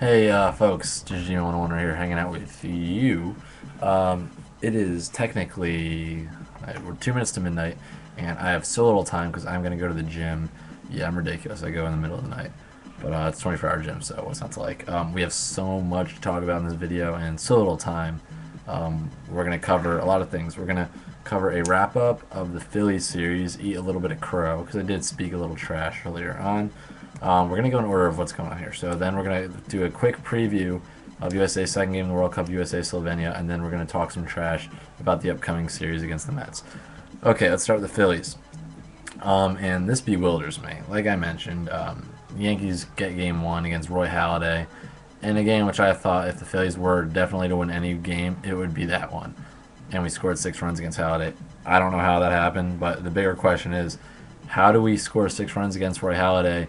Hey, folks, GG101 right here hanging out with you. It is technically, we're 2 minutes to midnight, and I have so little time because I'm going to go to the gym. Yeah, I'm ridiculous. I go in the middle of the night. But it's a 24-hour gym, so what's not to like? We have so much to talk about in this video and so little time. We're going to cover a lot of things. We're going to cover a wrap-up of the Phillies series, eat a little bit of crow, because I did speak a little trash earlier on. We're going to go in order of what's going on here. So then we're going to do a quick preview of USA's second game in the World Cup, USA-Slovenia, and then we're going to talk some trash about the upcoming series against the Mets. Okay, let's start with the Phillies. And this bewilders me. Like I mentioned, the Yankees get game one against Roy Halladay in a game which I thought if the Phillies were definitely to win any game, it would be that one. And we scored 6 runs against Halladay. I don't know how that happened, but the bigger question is, how do we score 6 runs against Roy Halladay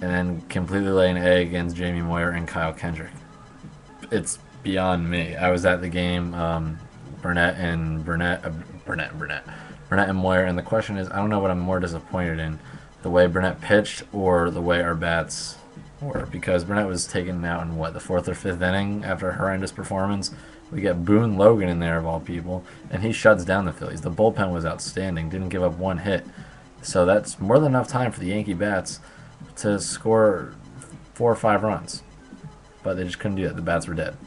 and then completely lay an egg against Jamie Moyer and Kyle Kendrick? It's beyond me. I was at the game, Burnett and Moyer, and the question is, I don't know what I'm more disappointed in, the way Burnett pitched or the way our bats were, because Burnett was taken out in what, the 4th or 5th inning after a horrendous performance. We get Boone Logan in there of all people, and he shuts down the Phillies. The bullpen was outstanding, didn't give up one hit, so that's more than enough time for the Yankee bats to score 4 or 5 runs. But they just couldn't do it. The bats were dead.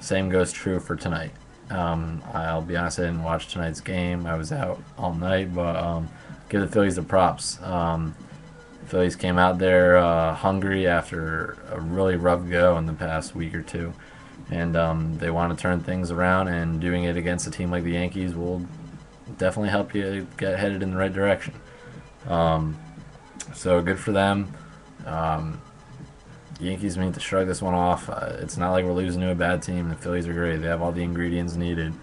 Same goes true for tonight. I'll be honest, I didn't watch tonight's game. I was out all night, but give the Phillies the props. The Phillies came out there hungry after a really rough go in the past week or two, and they want to turn things around, and doing it against a team like the Yankees will definitely help you get headed in the right direction. So good for them. Yankees need to shrug this one off. It's not like we're losing to a bad team. The Phillies are great. They have all the ingredients needed.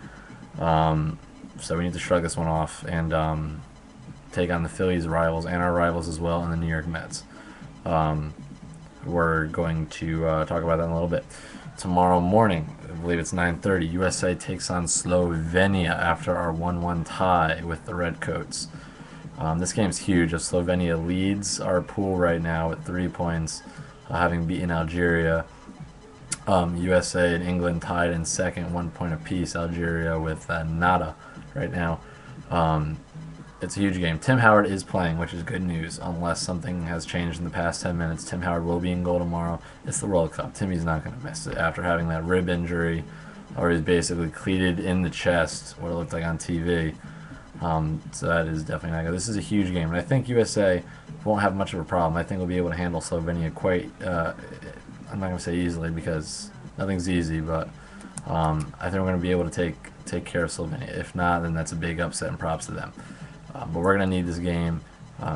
So we need to shrug this one off and take on the Phillies rivals and our rivals as well, and the New York Mets. We're going to talk about that in a little bit. Tomorrow morning, I believe it's 9:30, USA takes on Slovenia after our 1-1 tie with the Redcoats. This game's huge. If Slovenia leads our pool right now with 3 points, having beaten Algeria. USA and England tied in second, 1 point apiece. Algeria with nada right now. It's a huge game. Tim Howard is playing, which is good news, unless something has changed in the past 10 minutes. Tim Howard will be in goal tomorrow. It's the World Cup. Timmy's not going to miss it after having that rib injury, or he's basically cleated in the chest, what it looked like on TV. So that is definitely not good. This is a huge game, and I think USA won't have much of a problem. I think we'll be able to handle Slovenia quite, I'm not going to say easily because nothing's easy, but I think we're going to be able to take care of Slovenia. If not, then that's a big upset, and props to them. But we're going to need this game.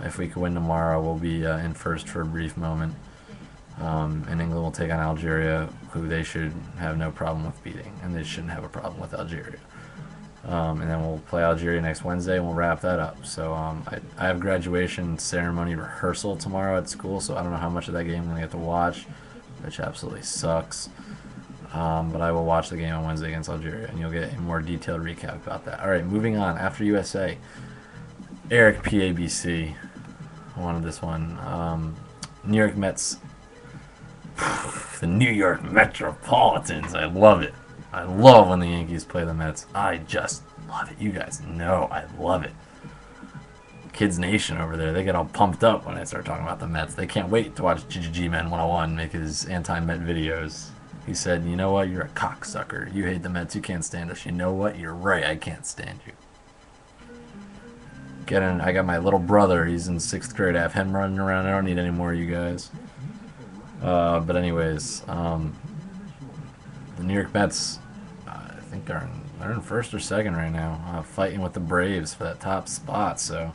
If we can win tomorrow, we'll be in first for a brief moment. And England will take on Algeria, who they should have no problem with beating, and they shouldn't have a problem with Algeria. And then we'll play Algeria next Wednesday, and we'll wrap that up. So I have graduation ceremony rehearsal tomorrow at school, so I don't know how much of that game I'm going to get to watch, which absolutely sucks. But I will watch the game on Wednesday against Algeria, and you'll get a more detailed recap about that. All right, moving on. After USA, Eric PABC. I wanted this one. New York Mets. The New York Metropolitans. I love it. I love when the Yankees play the Mets. I just love it. You guys know I love it. Kids Nation over there, they get all pumped up when I start talking about the Mets. They can't wait to watch GG Man 101 make his anti-Met videos. He said, you know what, you're a cocksucker. You hate the Mets, you can't stand us. You know what, you're right, I can't stand you. I got my little brother, he's in 6th grade. I have him running around. I don't need any more of you guys. But anyways, the New York Mets, I think they're in first or second right now, fighting with the Braves for that top spot. So,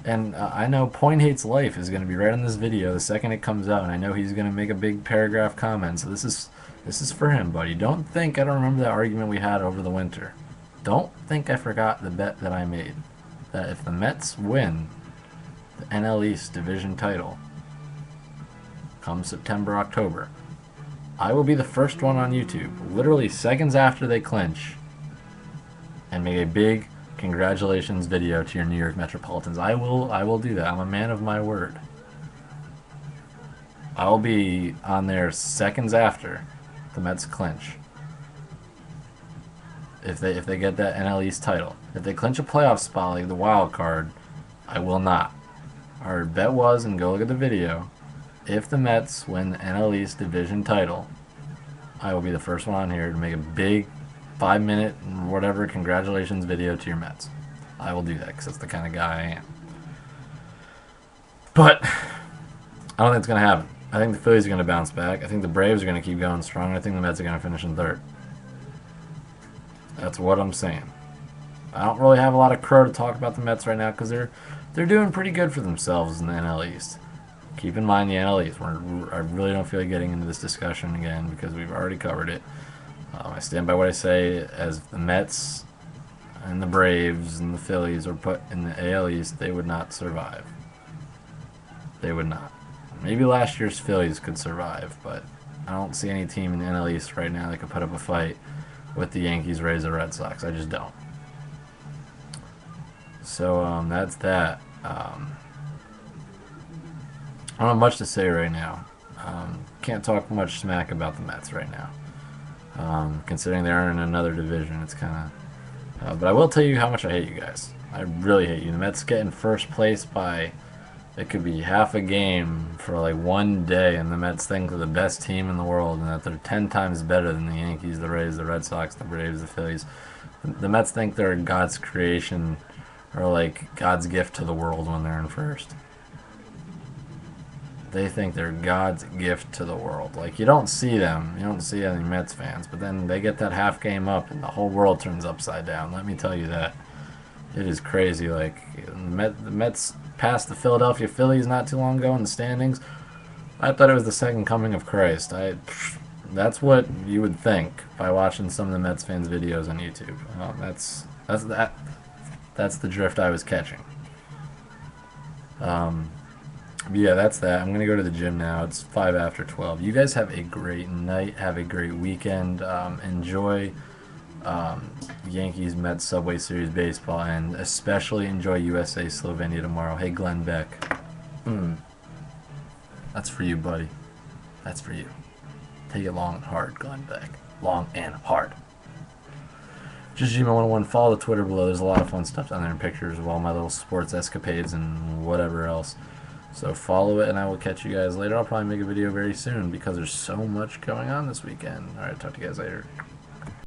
and I know Point Hates Life is going to be right on this video the second it comes out, and I know he's going to make a big paragraph comment. So this is for him, buddy. Don't think I don't remember that argument we had over the winter. Don't think I forgot the bet that I made that if the Mets win the NL East division title come September, October, I will be the first one on YouTube, literally seconds after they clinch, and make a big congratulations video to your New York Metropolitans. I will do that. I'm a man of my word. I'll be on there seconds after the Mets clinch. If they get that NL East title. If they clinch a playoff spot like the wild card, I will not. Our bet was, and go look at the video, if the Mets win the NL East division title, I will be the first one on here to make a big 5-minute whatever congratulations video to your Mets. I will do that because that's the kind of guy I am. But I don't think it's going to happen. I think the Phillies are going to bounce back. I think the Braves are going to keep going strong. I think the Mets are going to finish in third. That's what I'm saying. I don't really have a lot of crow to talk about the Mets right now because they're doing pretty good for themselves in the NL East. Keep in mind the NL East. I really don't feel like getting into this discussion again because we've already covered it. I stand by what I say. As the Mets and the Braves and the Phillies are put in the AL East, they would not survive. They would not. Maybe last year's Phillies could survive, but I don't see any team in the NL East right now that could put up a fight with the Yankees, Rays, or Red Sox. I just don't. So that's that. I don't have much to say right now. Can't talk much smack about the Mets right now. Considering they are in another division, it's kind of... but I will tell you how much I hate you guys. I really hate you. The Mets get in first place by... It could be half a game for like one day, and the Mets think they're the best team in the world and that they're 10 times better than the Yankees, the Rays, the Red Sox, the Braves, the Phillies. The Mets think they're God's creation or like God's gift to the world when they're in first. They think they're God's gift to the world. Like, you don't see them. You don't see any Mets fans, but then they get that half game up and the whole world turns upside down. Let me tell you that. It is crazy. Like, the Mets passed the Philadelphia Phillies not too long ago in the standings. I thought it was the second coming of Christ. That's what you would think by watching some of the Mets fans' videos on YouTube. That's the drift I was catching. Yeah, that's that. I'm going to go to the gym now. It's 5 after 12. You guys have a great night. Have a great weekend. Enjoy Yankees-Mets Subway Series baseball, and especially enjoy USA-Slovenia tomorrow. Hey, Glenn Beck. That's for you, buddy. That's for you. Take it long and hard, Glenn Beck. Long and hard. Just Gmail101. Follow the Twitter below. There's a lot of fun stuff down there and pictures of all my little sports escapades and whatever else. So follow it, and I will catch you guys later. I'll probably make a video very soon because there's so much going on this weekend. Alright, talk to you guys later.